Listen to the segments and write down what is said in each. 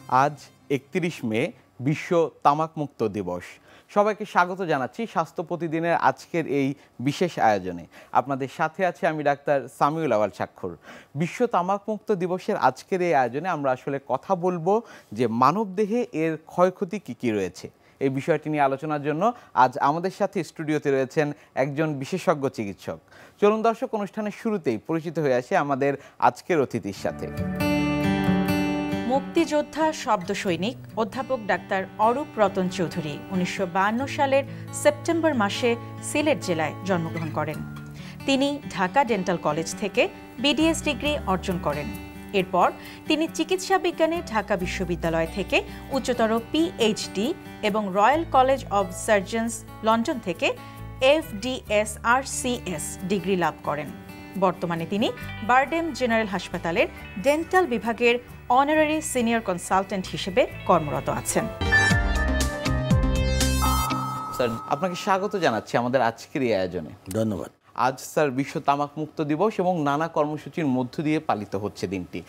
আজ ৩১ মে বিশ্ব তামাকমুক্ত দিবস। সবাইকে স্বাগত জানাচ্ছি স্বাস্থ্য প্রতিদিনের আজকের এই বিশেষ আয়োজনে। আপনাদের সাথে আছে আমি ডাক্তার সামিউল আওয়াল স্বাক্ষর। বিশ্ব তামাকমুক্ত দিবসের আজকের এই আয়োজনে আমরা আসলে কথা বলবো যে মানবদেহে এর ক্ষয়ক্ষতি কী কী রয়েছে। এই বিষয়টি নিয়ে আলোচনার জন্য আজ আমাদের সাথে স্টুডিওতে রয়েছেন একজন বিশেষজ্ঞ চিকিৎসক। চলুন দর্শক, অনুষ্ঠানের শুরুতেই পরিচিত হয়ে আসে আমাদের আজকের অতিথির সাথে। মুক্তিযোদ্ধা শব্দ সৈনিক অধ্যাপক ডাক্তার অরূপ রতন চৌধুরী ১৯৫২ সালের সেপ্টেম্বর মাসে সিলেট জেলায় জন্মগ্রহণ করেন। তিনি ঢাকা ডেন্টাল কলেজ থেকে বিডিএস ডিগ্রি অর্জন করেন। এরপর তিনি চিকিৎসা বিজ্ঞানে ঢাকা বিশ্ববিদ্যালয় থেকে উচ্চতর পিএইচডি এবং royal college of surgeons London থেকে FDSRCS ডিগ্রি লাভ করেন। বর্তমানে তিনি বারডেম জেনারেল হাসপাতালের ডেন্টাল বিভাগের অনারারি সিনিয়র কনসালটেন্ট হিসেবে কর্মরত আছেন। স্যার, আপনাকে স্বাগত জানাচ্ছি আমাদের আজকের এই আয়োজনে। ধন্যবাদ। আজ স্যার বিশ্ব তামাকমুক্ত দিবস এবং নানা কর্মসূচির মধ্য দিয়ে পালিত হচ্ছে দিনটি।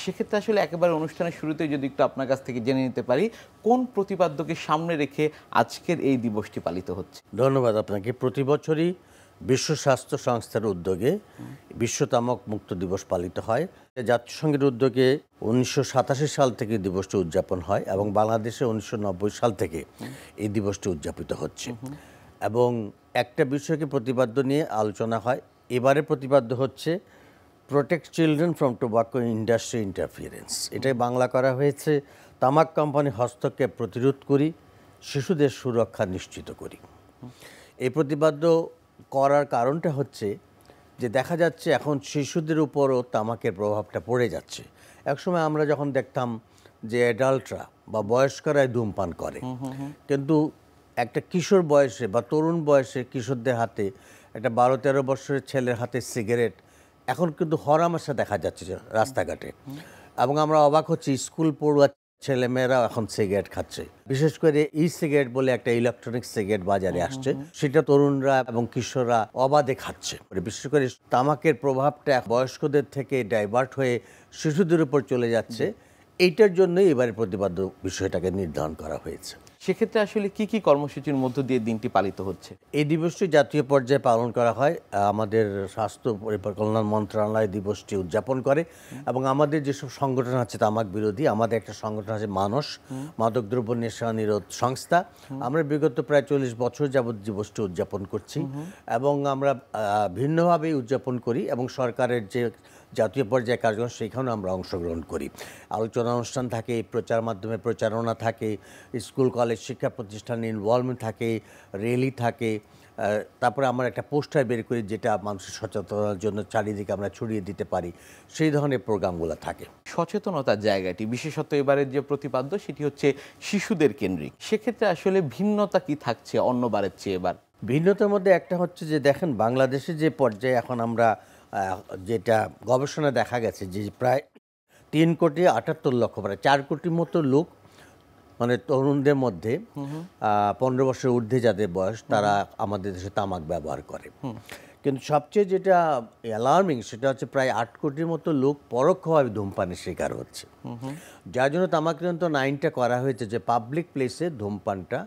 সেক্ষেত্রে আসলে একেবারে অনুষ্ঠানের শুরুতেই যদি একটু আপনার কাছ থেকে জেনে নিতে পারি, কোন প্রতিপাদ্যকে সামনে রেখে আজকের এই দিবসটি পালিত হচ্ছে? ধন্যবাদ আপনাকে। প্রতি বছরই বিশ্ব স্বাস্থ্য সংস্থার উদ্যোগে বিশ্ব তামাক মুক্ত দিবস পালিত হয়। জাতিসংঘের উদ্যোগে ১৯৮৭ সাল থেকে দিবসটি উদযাপন হয় এবং বাংলাদেশে ১৯৯০ সাল থেকে এই দিবসটি উদযাপিত হচ্ছে। এবং একটা বিষয়কে প্রতিপাদ্য নিয়ে আলোচনা হয়। এবারে প্রতিপাদ্য হচ্ছে protect children from tobacco industry interference. এটাই বাংলা করা হয়েছে তামাক কোম্পানি হস্তক্ষেপ প্রতিরোধ করি, শিশুদের সুরক্ষা নিশ্চিত করি। এই প্রতিপাদ্য করার কারণটা হচ্ছে যে দেখা যাচ্ছে এখন শিশুদের উপরও তামাকের প্রভাবটা পড়ে যাচ্ছে। একসময় আমরা যখন দেখতাম যে অ্যাডাল্টরা বা বয়স্করাই ধূমপান করে, কিন্তু একটা কিশোর বয়সে বা তরুণ বয়সে কিশোরদের হাতে, একটা ১২-১৩ বছরের ছেলের হাতে সিগারেট এখন কিন্তু হরহামেশা দেখা যাচ্ছে রাস্তাঘাটে। এবং আমরা অবাক হচ্ছি, স্কুল পড়ুয়া ছেলেমেয়েরা এখন সিগারেট খাচ্ছে। বিশেষ করে ই সিগারেট বলে একটা ইলেকট্রনিক সিগারেট বাজারে আসছে, সেটা তরুণরা এবং কিশোররা অবাধে খাচ্ছে। বিশেষ করে তামাকের প্রভাবটা বয়স্কদের থেকে ডাইভার্ট হয়ে শিশুদের উপর চলে যাচ্ছে। এইটার জন্যই এবারে প্রতিপাদ্য বিষয়টাকে নির্ধারণ করা হয়েছে। সেক্ষেত্রে আসলে কি কি কর্মসূচির মধ্য দিয়ে দিনটি পালিত হচ্ছে? এই দিবসটি জাতীয় পর্যায়ে পালন করা হয়। আমাদের স্বাস্থ্য কল্যাণ মন্ত্রণালয় দিবসটি উদযাপন করে এবং আমাদের যেসব সংগঠন আছে তামাক বিরোধী, আমাদের একটা সংগঠন আছে মানস, মাদকদ্রব্য নেশা নিরোধ সংস্থা। আমরা বিগত প্রায় ৪০ বছর যাবৎ দিবসটি উদযাপন করছি এবং আমরা ভিন্নভাবেই উদযাপন করি এবং সরকারের যে জাতীয় পর্যায়ে কার্যক্রম সেখানেও আমরা অংশগ্রহণ করি। আলোচনা অনুষ্ঠান থাকে, প্রচার মাধ্যমে প্রচারণা থাকে, স্কুল কলেজ শিক্ষা প্রতিষ্ঠানে ইনভলভমেন্ট থাকে, র্যালি থাকে। তারপরে আমরা একটা পোস্টার বের করি যেটা মানুষের সচেতনতার জন্য চারিদিকে আমরা ছড়িয়ে দিতে পারি। সেই ধরনের প্রোগ্রামগুলো থাকে। সচেতনতার জায়গাটি বিশেষত এবারের যে প্রতিপাদ্য সেটি হচ্ছে শিশুদের কেন্দ্রিক। সেক্ষেত্রে আসলে ভিন্নতা কি থাকছে অন্যবারের চেয়ে এবার? ভিন্নতার মধ্যে একটা হচ্ছে যে দেখেন, বাংলাদেশে যে পর্যায়ে এখন আমরা যেটা গবেষণা দেখা গেছে যে প্রায় ৩,৭৮,০০,০০০ প্রায় ৪ কোটির মতো লোক, মানে তরুণদের মধ্যে ১৫ বছরের ঊর্ধ্বে যাদের বয়স, তারা আমাদের দেশে তামাক ব্যবহার করে। কিন্তু সবচেয়ে যেটা অ্যালার্মিং সেটা হচ্ছে প্রায় ৮ কোটির মতো লোক পরোক্ষভাবে ধূমপানের শিকার হচ্ছে। যার জন্য তামাক নিয়ন্ত্রণ আইনটা করা হয়েছে যে পাবলিক প্লেসে ধূমপানটা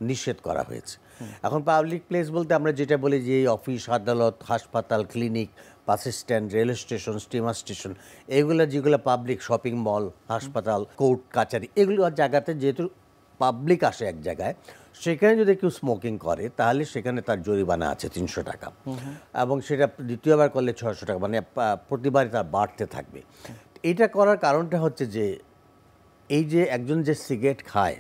নিষেধ করা হয়েছে। এখন পাবলিক প্লেস বলতে আমরা যেটা বলি যে অফিস, আদালত, হাসপাতাল, clinic, bus stand, rail station, steamer station, এগুলো যেগুলো পাবলিক, শপিং মল, হাসপাতাল, কোর্ট কাচারি, এগুলো জায়গাতে যেহেতু পাবলিক আসে এক জায়গায়, সেখানে যদি কেউ স্মোকিং করে তাহলে সেখানে তার জরিমানা আছে ৩০০ টাকা এবং সেটা দ্বিতীয়বার করলে ৬০০ টাকা, মানে প্রতিবারই তার বাড়তে থাকবে। এটা করার কারণটা হচ্ছে যে এই যে একজন যে সিগারেট খায়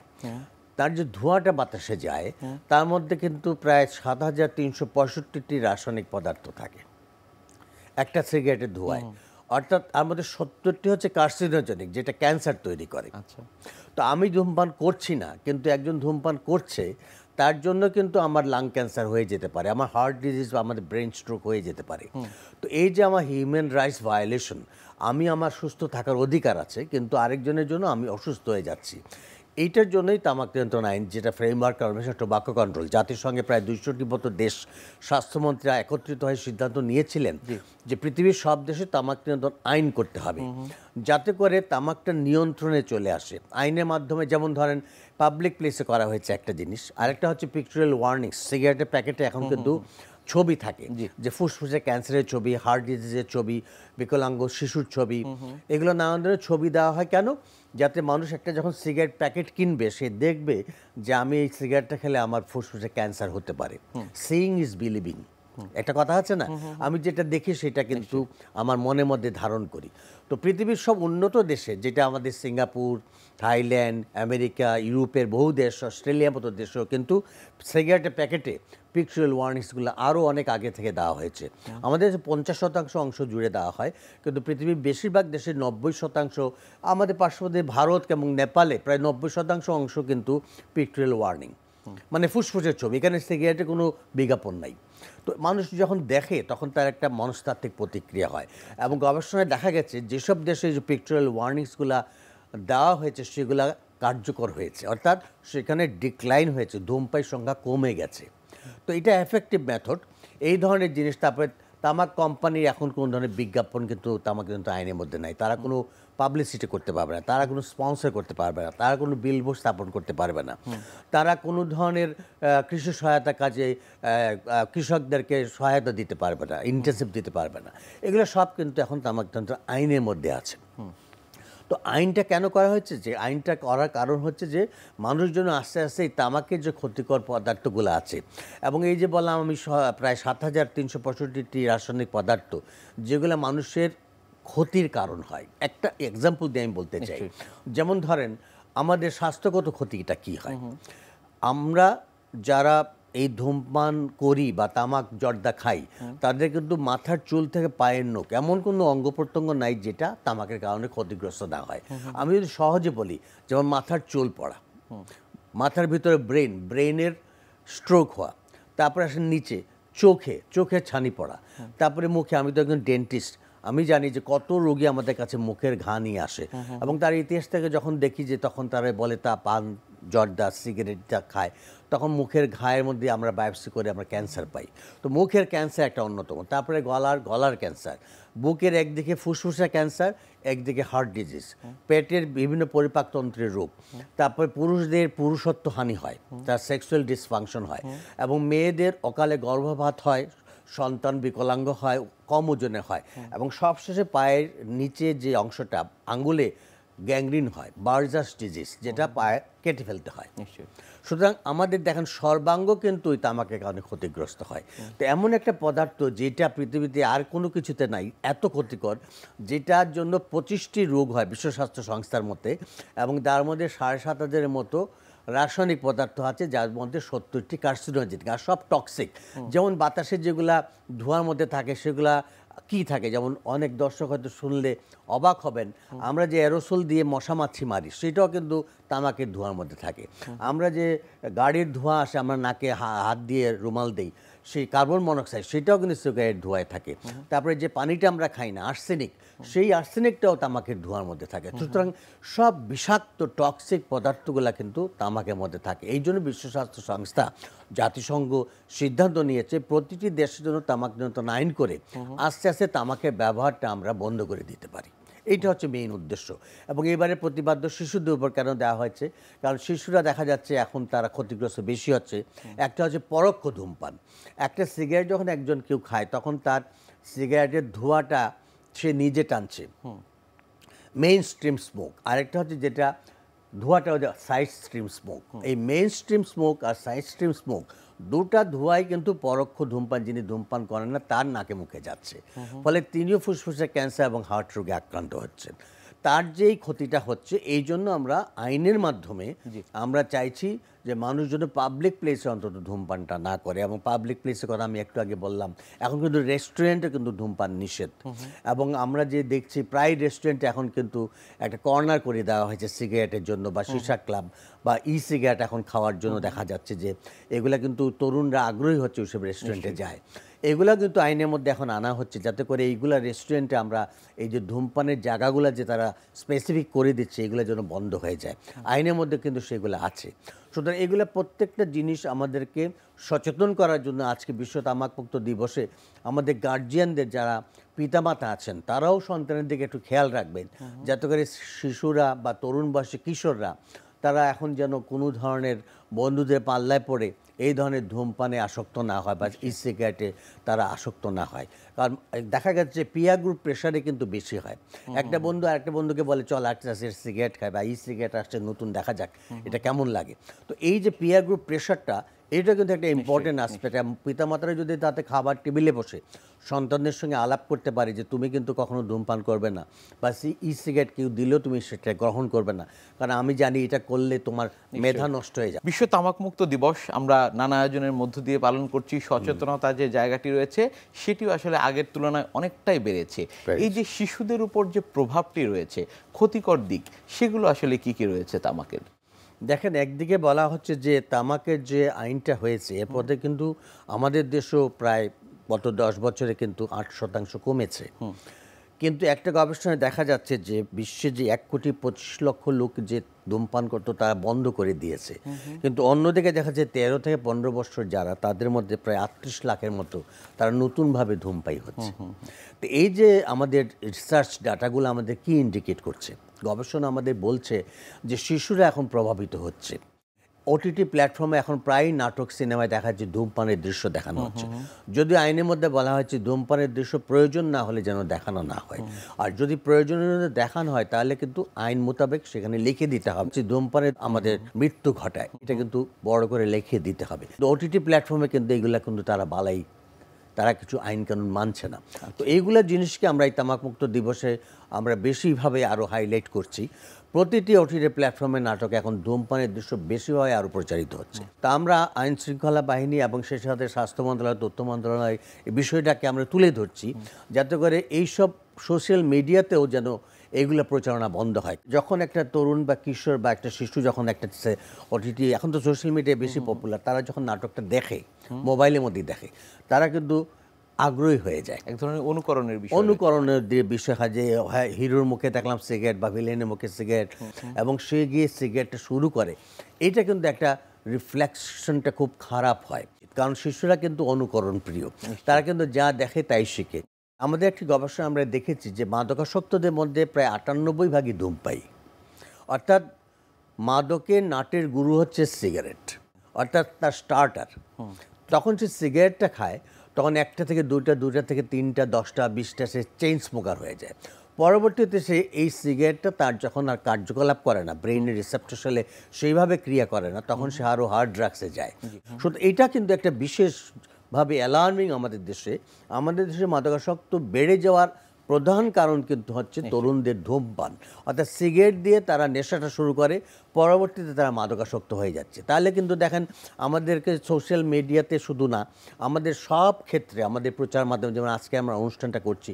তার যে ধোঁয়াটা বাতাসে যায় তার মধ্যে কিন্তু প্রায় ৭,৩৬৫টি রাসায়নিক পদার্থ থাকে একটা সিগারেটের ধোঁয়ায়। অর্থাৎ তার মধ্যে ৭০টি হচ্ছে কার্সিনোজেনিক, যেটা ক্যান্সার তৈরি করে। তো আমি ধূমপান করছি না, কিন্তু একজন ধূমপান করছে, তার জন্য কিন্তু আমার লাং ক্যান্সার হয়ে যেতে পারে, আমার হার্ট ডিজিজ বা আমাদের ব্রেন স্ট্রোক হয়ে যেতে পারে। তো এই যে আমার হিউম্যান রাইটস ভায়োলেশন, আমি আমার সুস্থ থাকার অধিকার আছে কিন্তু আরেকজনের জন্য আমি অসুস্থ হয়ে যাচ্ছি, এইটার জন্যই তামাক নিয়ন্ত্রণ আইন, যেটা ফ্রেমওয়ার্ক কনভেনশন টোবাকো কন্ট্রোল, জাতিসংঘে প্রায় 200টির মতো দেশ স্বাস্থ্যমন্ত্রীরা একত্রিত হয়ে সিদ্ধান্ত নিয়েছিলেন যে পৃথিবীর সব দেশে তামাক নিয়ন্ত্রণ আইন করতে হবে, যাতে করে তামাকটা নিয়ন্ত্রণে চলে আসে আইনের মাধ্যমে। যেমন ধরেন পাবলিক প্লেসে করা হয়েছে একটা জিনিস, আরেকটা হচ্ছে পিকচুরাল ওয়ার্নিংস। সিগারেটের প্যাকেটে এখন কিন্তু ছবি থাকে, যে ফুসফুসে ক্যান্সারের ছবি, হার্ট ডিজিজের ছবি, বিকলাঙ্গ শিশুর ছবি, এগুলো নানান ধরনের ছবি দেওয়া হয়। কেন? যাতে মানুষ একটা যখন সিগারেট প্যাকেট কিনবে সে দেখবে যে আমি এই সিগারেটটা খেলে আমার ফুসফুসে ক্যান্সার হতে পারে। সিইং ইজ বিলিভিং, একটা কথা আছে না, আমি যেটা দেখি সেটা কিন্তু আমার মনের মধ্যে ধারণ করি। তো পৃথিবীর সব উন্নত দেশে, যেটা আমাদের সিঙ্গাপুর, থাইল্যান্ড, আমেরিকা, ইউরোপের বহু দেশ, অস্ট্রেলিয়ার মতো দেশেও কিন্তু সিগারেটের প্যাকেটে পিকচুরাল ওয়ার্নিংসগুলো আরও অনেক আগে থেকে দেওয়া হয়েছে। আমাদের 50% অংশ জুড়ে দেওয়া হয়, কিন্তু পৃথিবীর বেশিরভাগ দেশের 90%, আমাদের পার্শ্ববর্তী ভারত এবং নেপালে প্রায় 90% অংশ কিন্তু পিকচুরাল ওয়ার্নিং, মানে ফুসফুসের ছবি। এখানে সিগারেটের কোনো বিজ্ঞাপন নাই। তো মানুষ যখন দেখে তখন তার একটা মনস্তাত্ত্বিক প্রতিক্রিয়া হয়, এবং গবেষণায় দেখা গেছে যেসব দেশে যে পিকচুরাল ওয়ার্নিংসগুলো দেওয়া হয়েছে সেগুলা কার্যকর হয়েছে, অর্থাৎ সেখানে ডিক্লাইন হয়েছে, ধূমপায়ীর সংখ্যা কমে গেছে। তো এটা এফেক্টিভ মেথড এই ধরনের জিনিস। তারপরে তামাক কোম্পানির এখন কোনো ধরনের বিজ্ঞাপন কিন্তু তামাক কিন্তু আইনের মধ্যে নাই। তারা কোনো পাবলিসিটি করতে পারবে না, তারা কোনো স্পন্সর করতে পারবে না, তারা কোনো বিলবোর্ড স্থাপন করতে পারবে না, তারা কোনো ধরনের কৃষি সহায়তা কাজে কৃষকদেরকে সহায়তা দিতে পারবে না, ইনটেনসিভ দিতে পারবে না। এগুলো সব কিন্তু এখন তামাক নিয়ন্ত্রণ আইনের মধ্যে আছে। তো আইনটা কেন করা হয়েছে? যে আইনটা করার কারণ হচ্ছে যে মানুষজন আস্তে আস্তে এই তামাকের যে ক্ষতিকর পদার্থগুলো আছে, এবং এই যে বললাম আমি প্রায় 7365টি রাসায়নিক পদার্থ যেগুলো মানুষের ক্ষতির কারণ হয়। একটা এক্সাম্পল দিয়ে আমি বলতে চাই, যেমন ধরেন আমাদের স্বাস্থ্যগত ক্ষতিটা কি হয়। আমরা যারা এই ধূমপান করি বা তামাক জর্দা খাই, তাদের কিন্তু মাথার চুল থেকে পায়ের নখ এমন কোনো অঙ্গ প্রত্যঙ্গ নাই যেটা তামাকের কারণে ক্ষতিগ্রস্ত না হয়। আমি যদি সহজে বলি, যেমন মাথার চুল পড়া, মাথার ভিতরে ব্রেনের স্ট্রোক হওয়া, তারপরে আসে নিচে চোখে ছানি পড়া, তারপরে মুখে, আমি তো একজন ডেন্টিস্ট, আমি জানি যে কত রোগী আমাদের কাছে মুখের ঘা নিয়ে আসে, এবং তার ইতিহাস থেকে যখন দেখি যে তখন তারা বলে তা পান জর্দা সিগারেটটা খায়, তখন মুখের ঘায়ের মধ্যে আমরা বায়োপসি করে আমরা ক্যান্সার পাই। তো মুখের ক্যান্সার একটা অন্যতম, তারপরে গলার ক্যান্সার, বুকের একদিকে ফুসফুসের ক্যান্সার, একদিকে হার্ট ডিজিজ, পেটের বিভিন্ন পরিপাকতন্ত্রের রোগ, তারপরে পুরুষদের পুরুষত্ব হানি হয়, তার সেক্সুয়াল ডিসফাংশন হয়, এবং মেয়েদের অকালে গর্ভপাত হয়, সন্তান বিকলাঙ্গ হয়, কম ওজনে হয়, এবং সবশেষে পায়ের নিচে যে অংশটা আঙ্গুলে গ্যাংগ্রিন হয়, বার্জাস ডিজিজ, যেটা পায়ে কেটে ফেলতে হয়। সুতরাং আমাদের দেখেন সর্বাঙ্গ কিন্তু ওই তামাকের কারণে ক্ষতিগ্রস্ত হয়। তো এমন একটা পদার্থ যেটা পৃথিবীতে আর কোনো কিছুতে নাই, এত ক্ষতিকর, যেটার জন্য 25টি রোগ হয় বিশ্ব স্বাস্থ্য সংস্থার মতে, এবং তার মধ্যে 7,500-এর মতো রাসায়নিক পদার্থ আছে, যার মধ্যে 70টি কার্সিনোজেনিক, আর সব টক্সিক। যেমন বাতাসে যেগুলা ধোঁয়ার মধ্যে থাকে সেগুলা কি থাকে, যেমন অনেক দর্শক হয়তো শুনলে অবাক হবেন, আমরা যে অ্যারোসল দিয়ে মশা মাছি মারি সেটাও কিন্তু তামাকের ধোঁয়ার মধ্যে থাকে। আমরা যে গাড়ির ধোঁয়া আসে, আমরা নাকে হাত দিয়ে রুমাল দেই, সেই কার্বন মনোক্সাইড সেটাও কিন্তু সিগারেট ধোঁয়ায় থাকে। তারপরে যে পানিটা আমরা খাই না, আর্সেনিক, সেই আর্সেনিকটাও তামাকের ধোঁয়ার মধ্যে থাকে। সুতরাং সব বিষাক্ত টক্সিক পদার্থগুলো কিন্তু তামাকের মধ্যে থাকে। এই জন্য বিশ্ব স্বাস্থ্য সংস্থা, জাতিসংঘ সিদ্ধান্ত নিয়েছে প্রতিটি দেশের জন্য তামাক নিয়ন্ত্রণ আইন করে আস্তে আস্তে তামাকের ব্যবহারটা আমরা বন্ধ করে দিতে পারি। এইটা হচ্ছে মেইন উদ্দেশ্য। এবং এবারে প্রতিবাদ্য শিশুদের উপর কেন দেওয়া হয়েছে? কারণ শিশুরা দেখা যাচ্ছে এখন তারা ক্ষতিগ্রস্ত বেশি হচ্ছে। একটা হচ্ছে পরোক্ষ ধূমপান। একটা সিগারেট যখন একজন কেউ খায় তখন তার সিগারেটের ধোঁয়াটা সে নিজে টানছে, মেইন স্ট্রিম স্মোক। আরেকটা হচ্ছে যেটা ধোঁয়াটা হচ্ছে সাইড স্ট্রিম স্মোক। এই মেইন স্ট্রিম স্মোক আর সাইড স্ট্রিম স্মোক দুটা ধোঁয়াই কিন্তু পরোক্ষ ধূমপান, যিনি ধূমপান করেন না তার নাকে মুখে যাচ্ছে, ফলে তিনিও ফুসফুসের ক্যান্সার এবং হার্ট রোগে আক্রান্ত হচ্ছেন। তার যেই ক্ষতিটা হচ্ছে, এই জন্য আমরা আইনের মাধ্যমে আমরা চাইছি যে মানুষ যেন পাবলিক প্লেসে অন্তত ধূমপানটা না করে। এবং পাবলিক প্লেসের কথা আমি একটু আগে বললাম, এখন কিন্তু রেস্টুরেন্টে কিন্তু ধূমপান নিষেধ। এবং আমরা যে দেখছি প্রায় রেস্টুরেন্টে এখন কিন্তু একটা কর্নার করে দেওয়া হয়েছে সিগারেটের জন্য, বা সীসা ক্লাব বা সিগারেট এখন খাওয়ার জন্য দেখা যাচ্ছে যে এগুলা কিন্তু তরুণরা আগ্রহী হচ্ছে ওইসব রেস্টুরেন্টে যায়। এগুলা কিন্তু আইনের মধ্যে এখন আনা হচ্ছে, যাতে করে এইগুলা রেস্টুরেন্টে আমরা এই যে ধূমপানের জায়গাগুলো যে তারা স্পেসিফিক করে দিচ্ছে এগুলো যেন বন্ধ হয়ে যায়। আইনের মধ্যে কিন্তু সেগুলো আছে। সুতরাং এগুলো প্রত্যেকটা জিনিস আমাদেরকে সচেতন করার জন্য আজকে বিশ্ব তামাকমুক্ত দিবসে আমাদের গার্জিয়ানদের যারা পিতামাতা আছেন তারাও সন্তানের দিকে একটু খেয়াল রাখবেন, যাতে করে শিশুরা বা তরুণ বয়সী কিশোররা তারা এখন যেন কোনো ধরনের বন্ধুদের পাল্লায় পড়ে এই ধরনের ধূমপানে আসক্ত না হয় বা ই সিগারেটে তারা আসক্ত না হয়। কারণ দেখা গেছে যে পিয়ার গ্রুপ প্রেশারে কিন্তু বেশি হয়। একটা বন্ধু আরেকটা বন্ধুকে বলে চল একটা সিগারেট খায় বা ই সিগারেট আসছে নতুন, দেখা যাক এটা কেমন লাগে। তো এই যে পিয়ার গ্রুপ প্রেশারটা, এটা কিন্তু একটা ইম্পর্টেন্ট আসপেক্ট। পিতামাতারা যদি তাতে খাবার টেবিলে বসে সন্তানদের সঙ্গে আলাপ করতে পারে যে তুমি কিন্তু কখনো ধূমপান করবে না, বা ই সিগারেট কেউ দিলেও তুমি সেটা গ্রহণ করবে না, কারণ আমি জানি এটা করলে তোমার মেধা নষ্ট হয়ে যায়। বিশ্ব তামাকমুক্ত দিবস আমরা নানা আয়োজনের মধ্য দিয়ে পালন করছি। সচেতনতা যে জায়গাটি রয়েছে সেটিও আসলে আগের তুলনায় অনেকটাই বেড়েছে। এই যে শিশুদের উপর যে প্রভাবটি রয়েছে, ক্ষতিকর দিক, সেগুলো আসলে কি কি রয়েছে তামাকের? দেখেন, একদিকে বলা হচ্ছে যে তামাকের যে আইনটা হয়েছে এরপরে কিন্তু আমাদের দেশও প্রায় গত 10 বছরে কিন্তু 8% কমেছে। কিন্তু একটা গবেষণায় দেখা যাচ্ছে যে বিশ্বে যে 1,25,00,000 লোক যে ধূমপান করতো তারা বন্ধ করে দিয়েছে। কিন্তু অন্যদিকে দেখা যায় 13 থেকে 15 বছর যারা, তাদের মধ্যে প্রায় 38 লাখের মতো তারা নতুনভাবে ধূমপায়ী হচ্ছে। তো এই যে আমাদের রিসার্চ ডাটাগুলো আমাদের কি ইন্ডিকেট করছে, গবেষণা আমাদের বলছে যে শিশুরা এখন প্রভাবিত হচ্ছে। ওটিটি প্ল্যাটফর্মে এখন প্রায় নাটক সিনেমায় দেখা যাচ্ছে ধূমপানের দৃশ্য দেখানো হচ্ছে। যদিও আইনের মধ্যে বলা হয়েছে ধূমপানের দৃশ্য প্রয়োজন না হলে যেন দেখানো না হয়, আর যদি প্রয়োজনীয় দেখানো হয় তাহলে কিন্তু আইন মোতাবেক সেখানে লিখে দিতে হবে যে ধূমপানের আমাদের মৃত্যু ঘটায়, এটা কিন্তু বড় করে লিখে দিতে হবে। তো ওটিটি প্ল্যাটফর্মে কিন্তু এইগুলা কিন্তু তারা কিছু আইন কানুন মানছে না। তো এইগুলো জিনিসকে আমরা এই তামাকমুক্ত দিবসে আমরা বেশিভাবে আরও হাইলাইট করছি। প্রতিটি ওটিটি প্ল্যাটফর্মে নাটক এখন ধূমপানের দৃশ্য বেশিভাবে আরও প্রচারিত হচ্ছে। তা আমরা আইন শৃঙ্খলা বাহিনী এবং সেই সাথে স্বাস্থ্য মন্ত্রণালয়, তথ্য মন্ত্রণালয় এই বিষয়টাকে আমরা তুলে ধরছি, যাতে করে এইসব সোশ্যাল মিডিয়াতেও যেন এইগুলো প্রচারণা বন্ধ হয়। যখন একটা তরুণ বা কিশোর বা একটা শিশু যখন একটা ওটিটি, এখন তো সোশ্যাল মিডিয়ায় বেশি পপুলার, তারা যখন নাটকটা দেখে, মোবাইলের মধ্যে দেখে, তারা কিন্তু আগ্রহী হয়ে যায়। এক ধরনের অনুকরণের বিষয় হয় যে হ্যাঁ, হিরোর মুখে দেখলাম সিগারেট বা ভিলেনের মুখে সিগারেট, এবং সে গিয়ে সিগারেটটা শুরু করে। এটা কিন্তু একটা রিফ্লেকশনটা খুব খারাপ হয়, কারণ শিশুরা কিন্তু অনুকরণ প্রিয়, তারা কিন্তু যা দেখে তাই শিখে। আমাদের একটি গবেষণা আমরা দেখেছি যে মাদকাসক্তদের মধ্যে প্রায় 98% ধূমপায়ী, অর্থাৎ মাদকের নাটের গুরু হচ্ছে সিগারেট, অর্থাৎ তার স্টার্টার। তখন সে সিগারেটটা খায়, তখন 1টা থেকে 2টা থেকে 3টা, 10টা, 20টা সে চেইন স্মোকার হয়ে যায়। পরবর্তীতে সে এই সিগারেটটা তার যখন আর কার্যকলাপ করে না, ব্রেইনের রিসেপ্টর সেইভাবে ক্রিয়া করে না, তখন সে আরও হার্ড ড্রাগসে যায়। শুধু এটা কিন্তু একটা বিশেষভাবে অ্যালার্মিং আমাদের দেশে মাদকাসক্ত বেড়ে যাওয়ার প্রধান কারণ কিন্তু হচ্ছে তরুণদের ধূমপান, অর্থাৎ সিগারেট দিয়ে তারা নেশাটা শুরু করে, পরবর্তীতে তারা মাদকাসক্ত হয়ে যাচ্ছে। তাহলে কিন্তু দেখেন, আমাদেরকে সোশ্যাল মিডিয়াতে শুধু না, আমাদের সব ক্ষেত্রে আমাদের প্রচার মাধ্যমে, যেমন আজকে আমরা অনুষ্ঠানটা করছি,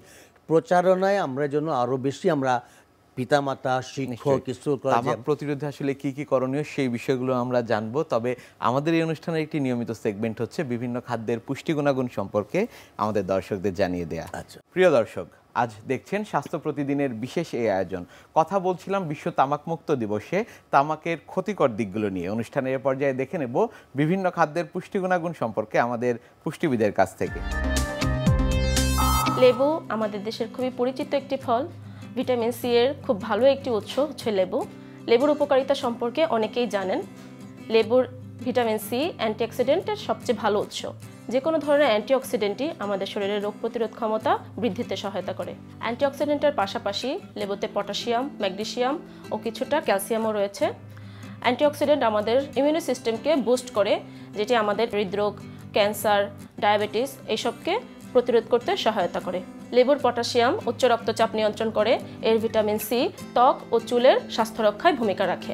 প্রচারণায় আমরা যেন আরও বেশি আমরা পিতামাতা, শিক্ষক, তামাক প্রতিরোধে আসলে কি কি করণীয় সেই বিষয়গুলো আমরা জানবো। তবে আমাদের এই অনুষ্ঠানের একটি নিয়মিত সেগমেন্ট হচ্ছে বিভিন্ন খাদ্যের পুষ্টি গুণাগুণ সম্পর্কে আমাদের দর্শকদের জানিয়ে দেয়া। আচ্ছা, প্রিয় দর্শক, আজ দেখছেন স্বাস্থ্য প্রতিদিনের বিশেষ এই আয়োজন। কথা বলছিলাম বিশ্ব তামাকমুক্ত দিবসে তামাকের ক্ষতিকর দিকগুলো নিয়ে। অনুষ্ঠানের এ পর্যায়ে দেখে নেব বিভিন্ন খাদ্যের পুষ্টি গুণাগুণ সম্পর্কে আমাদের পুষ্টিবিদের কাছ থেকে। লেবু আমাদের দেশের খুবই পরিচিত একটি ফল। ভিটামিন সি এর খুব ভালো একটি উৎস হচ্ছে লেবু। লেবুর উপকারিতা সম্পর্কে অনেকেই জানেন। লেবুর ভিটামিন সি অ্যান্টিঅক্সিডেন্টের সবচেয়ে ভালো উৎস। যে কোনো ধরনের অ্যান্টিঅক্সিডেন্টই আমাদের শরীরের রোগ প্রতিরোধ ক্ষমতা বৃদ্ধিতে সহায়তা করে। অ্যান্টিঅক্সিডেন্টের পাশাপাশি লেবুতে পটাশিয়াম, ম্যাগনেসিয়াম ও কিছুটা ক্যালসিয়ামও রয়েছে। অ্যান্টিঅক্সিডেন্ট আমাদের ইমিউনি সিস্টেমকে বুস্ট করে, যেটি আমাদের হৃদরোগ, ক্যান্সার, ডায়াবেটিস এইসবকে প্রতিরোধ করতে সহায়তা করে। লেবুর পটাশিয়াম উচ্চ রক্তচাপ নিয়ন্ত্রণ করে। এর ভিটামিন সি ত্বক ও চুলের স্বাস্থ্য রক্ষায় ভূমিকা রাখে।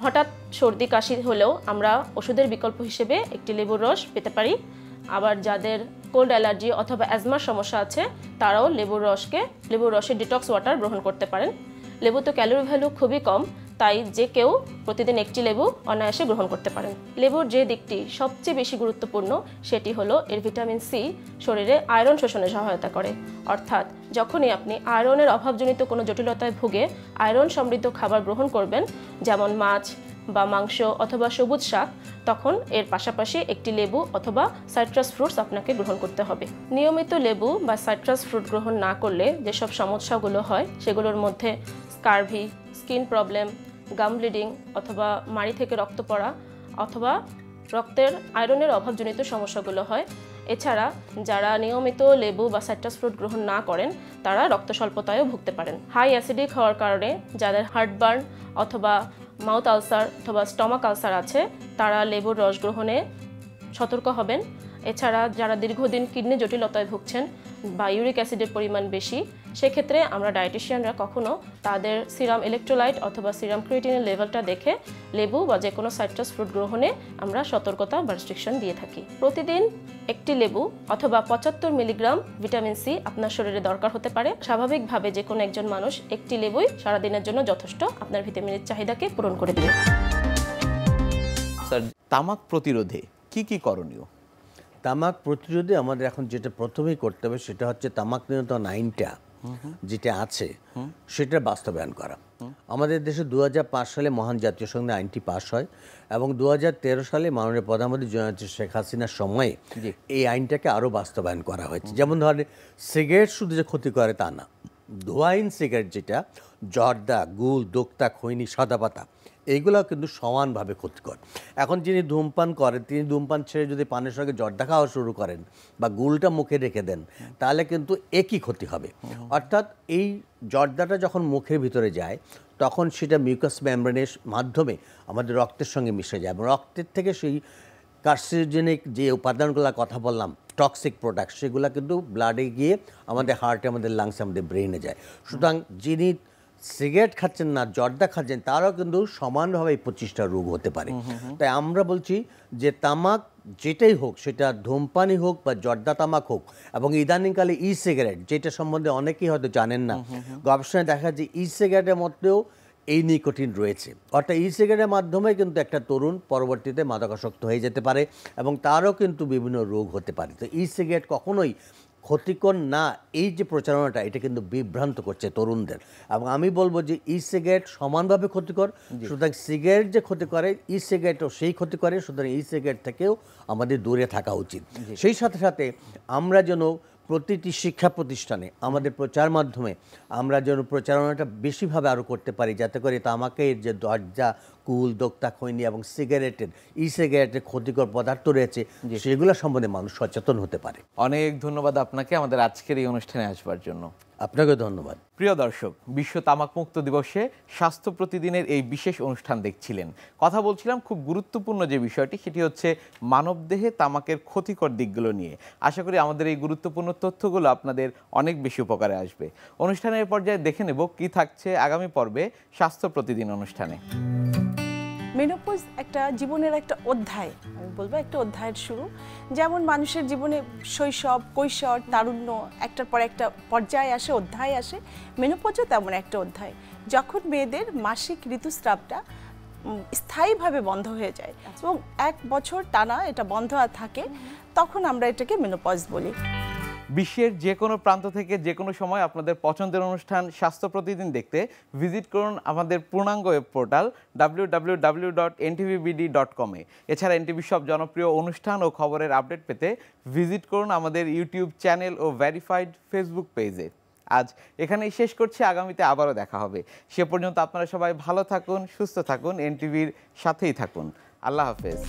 হঠাৎ সর্দি কাশি হলেও আমরা ওষুধের বিকল্প হিসেবে একটি লেবুর রস পেতে পারি। আবার যাদের কোল্ড অ্যালার্জি অথবা অ্যাজমার সমস্যা আছে, তারাও লেবুর রসে ডিটক্স ওয়াটার গ্রহণ করতে পারেন। লেবুতে ক্যালোরি ভ্যালু খুবই কম, তাই যে কেউ প্রতিদিন একটি লেবু অনায়াসে গ্রহণ করতে পারেন। লেবুর যে দিকটি সবচেয়ে বেশি গুরুত্বপূর্ণ সেটি হলো এর ভিটামিন সি শরীরে আয়রন শোষণে সহায়তা করে। অর্থাৎ যখনই আপনি আয়রনের অভাবজনিত কোনো জটিলতায় ভুগে আয়রন সমৃদ্ধ খাবার গ্রহণ করবেন, যেমন মাছ বা মাংস অথবা সবুজ শাক, তখন এর পাশাপাশি একটি লেবু অথবা সাইট্রাস ফ্রুটস আপনাকে গ্রহণ করতে হবে। নিয়মিত লেবু বা সাইট্রাস ফ্রুট গ্রহণ না করলে যেসব সমস্যাগুলো হয় সেগুলোর মধ্যে স্কারভি, স্কিন প্রবলেম, গাম ব্লিডিং অথবা মাড়ি থেকে রক্ত পড়া অথবা রক্তের আয়রনের অভাবজনিত সমস্যাগুলো হয়। এছাড়া যারা নিয়মিত লেবু বা সাইট্রাস ফ্রুট গ্রহণ না করেন তারা রক্ত স্বল্পতায়ও ভুগতে পারেন। হাই অ্যাসিডিক হওয়ার কারণে যাদের হার্টবার্ন অথবা মাউথ আলসার অথবা স্টমাক আলসার আছে তারা লেবুর রস গ্রহণে সতর্ক হবেন। এছাড়া যারা দীর্ঘদিন কিডনি জটিলতায় ভুগছেন বা ইউরিক অ্যাসিডের পরিমাণ বেশি, সেক্ষেত্রে আমরা ডায়েটিশিয়ানরা কখনো তাদের সিরাম ইলেকট্রোলাইট অথবা সিরাম ক্রিয়েটিনের লেভেলটা দেখে লেবু বা যে কোনো সাইট্রাস ফ্রুট গ্রহণে আমরা সতর্কতা বা রেস্ট্রিকশন দিয়ে থাকি। প্রতিদিন একটি লেবু অথবা 75 মিলিগ্রাম ভিটামিন সি আপনার শরীরে দরকার হতে পারে। স্বাভাবিকভাবে যে কোনো একজন মানুষ একটি লেবুই সারাদিনের জন্য যথেষ্ট আপনার ভিটামিনের চাহিদাকে পূরণ করে দেবে। স্যার, তামাক প্রতিরোধে কি কি করণীয়? তামাক প্রতিরোধে আমাদের এখন যেটা প্রথমেই করতে হবে সেটা হচ্ছে তামাক নিয়ন্ত্রণ আইনটা যেটা আছে সেটা বাস্তবায়ন করা। আমাদের দেশে 2005 সালে মহান জাতীয় সংসদে আইনটি পাশ হয় এবং 2013 সালে মাননীয় প্রধানমন্ত্রী জননেত্রী শেখ হাসিনার সময়ে এই আইনটাকে আরও বাস্তবায়ন করা হয়েছে। যেমন ধরেন সিগারেট শুধু যে ক্ষতি করে তা না, ধোঁয়াহীন সিগারেট যেটা জর্দা, গুল, দোক্তা, খৈনি, সাদাপাতা এইগুলো কিন্তু সমানভাবে ক্ষতিকর। এখন যিনি ধূমপান করেন তিনি ধূমপান ছেড়ে যদি পানের সঙ্গে জর্দা খাওয়া শুরু করেন বা গুলটা মুখে রেখে দেন তাহলে কিন্তু একই ক্ষতি হবে। অর্থাৎ এই জর্দাটা যখন মুখের ভিতরে যায় তখন সেটা মিউকাস মেমব্রেনের মাধ্যমে আমাদের রক্তের সঙ্গে মিশে যায় এবং রক্তের থেকে সেই কার্সিনোজেনিক যে উপাদানগুলোর কথা বললাম, টক্সিক প্রোডাক্ট, সেগুলো কিন্তু ব্লাডে গিয়ে আমাদের হার্টে, আমাদের লাংসে, আমাদের ব্রেনে যায়। সুতরাং যিনি সিগারেট খাচ্ছেন না, জর্দা খাচ্ছেন, তারাও কিন্তু সমানভাবে 25টা রোগ হতে পারে। তাই আমরা বলছি যে তামাক যেটাই হোক, সেটা ধূমপানই হোক বা জর্দা তামাক হোক, এবং ইদানিংকালে ই সিগারেট যেটা সম্বন্ধে অনেকেই হয়তো জানেন না, গবেষণায় দেখা যায় ই সিগারেটের মধ্যেও এই নিকোটিন রয়েছে। অর্থাৎ ই সিগারেটের মাধ্যমে কিন্তু একটা তরুণ পরবর্তীতে মাদকাসক্ত হয়ে যেতে পারে এবং তারও কিন্তু বিভিন্ন রোগ হতে পারে। তো ই সিগারেট কখনোই ক্ষতিকর না, এই যে প্রচারণাটা এটা কিন্তু বিভ্রান্ত করছে তরুণদের। এবং আমি বলবো যে ই সিগারেট সমানভাবে ক্ষতিকর, সুতরাং সিগারেট যে ক্ষতি করে ই সিগারেটও সেই ক্ষতি করে, সুতরাং ই সিগারেট থেকেও আমাদের দূরে থাকা উচিত। সেই সাথে সাথে আমরা যেন প্রতিটি শিক্ষা প্রতিষ্ঠানে আমাদের প্রচার মাধ্যমে আমরা যেন প্রচারণাটা বেশিভাবে আরও করতে পারি, যাতে করে তামাকের যে দরজা, কুল, দোক্তা, খৈনি এবং সিগারেটের ই সিগারেটের ক্ষতিকর পদার্থ রয়েছে সেগুলো সম্বন্ধে মানুষ সচেতন হতে পারে। অনেক ধন্যবাদ আপনাকে আমাদের আজকের এই অনুষ্ঠানে আসবার জন্য। আপনাকে ধন্যবাদ। প্রিয় দর্শক, বিশ্ব তামাক মুক্ত দিবসে স্বাস্থ্য প্রতিদিনের এই বিশেষ অনুষ্ঠান দেখছিলেন। কথা বলছিলাম খুব গুরুত্বপূর্ণ যে বিষয়টি, সেটি হচ্ছে মানবদেহে তামাকের ক্ষতিকর দিকগুলো নিয়ে। আশা করি আমাদের এই গুরুত্বপূর্ণ তথ্যগুলো আপনাদের অনেক বেশি উপকারে আসবে। অনুষ্ঠানের পর্যায়ে দেখে নেব কি থাকছে আগামী পর্বে স্বাস্থ্য প্রতিদিন অনুষ্ঠানে। মেনোপজ একটা জীবনের একটা অধ্যায়, আমি বলবো একটা অধ্যায়ের শুরু। যেমন মানুষের জীবনে শৈশব, কৈশোর, তারুণ্য একটার পর একটা পর্যায়ে আসে, অধ্যায় আসে, মেনোপজও তেমন একটা অধ্যায়। যখন মেয়েদের মাসিক ঋতুস্রাবটা স্থায়ীভাবে বন্ধ হয়ে যায় এবং 1 বছর টানা এটা বন্ধ থাকে, তখন আমরা এটাকে মেনোপজ বলি। বিশ্বের যে কোনো প্রান্ত থেকে যে কোনো সময় আপনাদের পছন্দের অনুষ্ঠান স্বাস্থ্য প্রতিদিন দেখতে ভিজিট করুন আমাদের পূর্ণাঙ্গ ওয়েব পোর্টাল www.ntvbd.com এ। এছাড়া এনটিভির সব জনপ্রিয় অনুষ্ঠান ও খবরের আপডেট পেতে ভিজিট করুন আমাদের ইউটিউব চ্যানেল ও ভেরিফাইড ফেসবুক পেজে। আজ এখানেই শেষ করছি, আগামীতে আবারও দেখা হবে। সে পর্যন্ত আপনারা সবাই ভালো থাকুন, সুস্থ থাকুন, এনটিভির সাথেই থাকুন। আল্লাহ হাফেজ।